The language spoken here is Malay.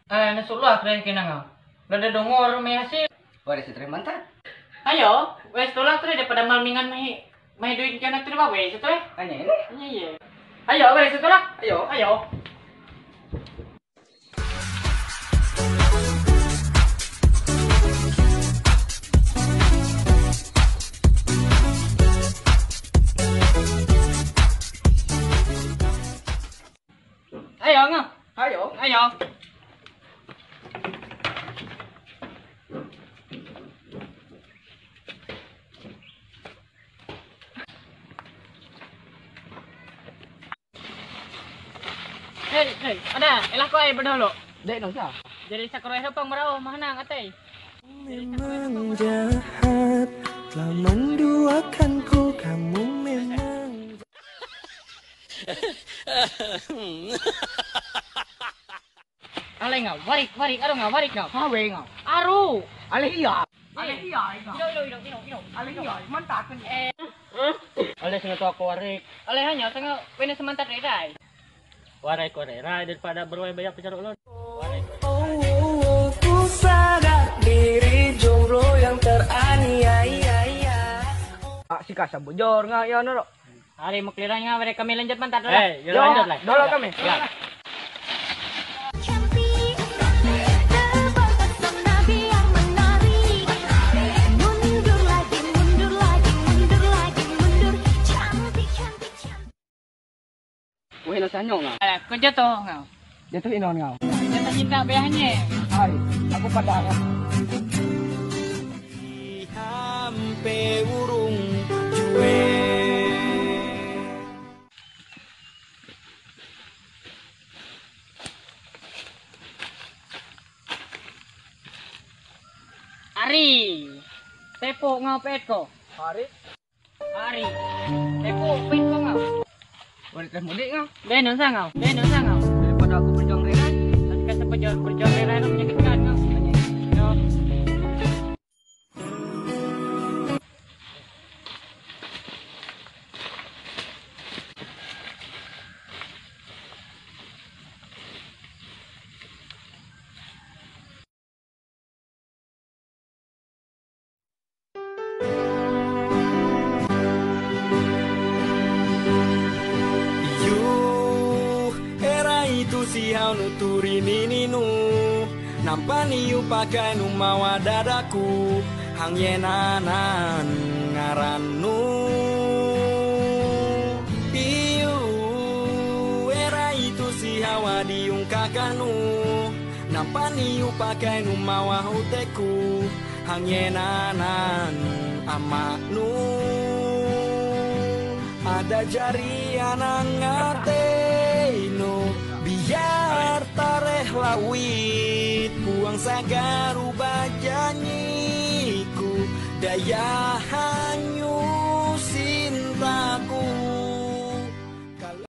Nasulah keren kena ngau. Lada dongor may hasil. Wala si Tre mantap. Ayo, wes tolak tre daripada malmingan may duit kana tre ba wes ito eh. Anya ini? Iya. Ayo, wes tolak. Ayo. Ayo. Ayo ngau. Ayo. Ayo. Hei, ada, elah kau air berdahulu. Dek nang sa. Jadi sakurai hapang merau, mahanang atai. Memang jahat, telah menduakanku, kamu memang. Alay ngau, warik, aru ngau, warik ngau. Hawe ngau. Aru. Ale iya. Ale iya, ino. Ale iya, mantap kan. Ale sing to aku warik. Ale hanya tengah wene semantar dai. Warik, rai daripada berway banyak pecaruk lon. Ku sadar diri jomblo yang teraniaya. Sika sa bujor nga ya no. Hari mau clearan nga mereka kami lanjut mantar dulu. Lanjut lah. Dolo kami. Ya. Weh na sa nyong nga. Kau jatuh ngau. Jatuh inon nga. Jatuh cinta bayahnya. Ay, aku pada nga. Hampe urung juwe. Ari. Tepo ngau pet ko. Hari. Ari. Tepo pet ko ngau. Wala teh mudik nga. Benon sa ngau. Daripada aku berjuang renan. Kasi perjuang rela itu menyakitkan ngau. Yo. Siau nuturi nininu nampani yu pakai nu mawa dadaku hang yenanan ngaranu iu era itu si hawa diung kakanu nampani yu pakai nu mawa huteku hang yenanan amaknu ada jari anang ngateinu biar tareh lawit buang sagaru bajanyiku daya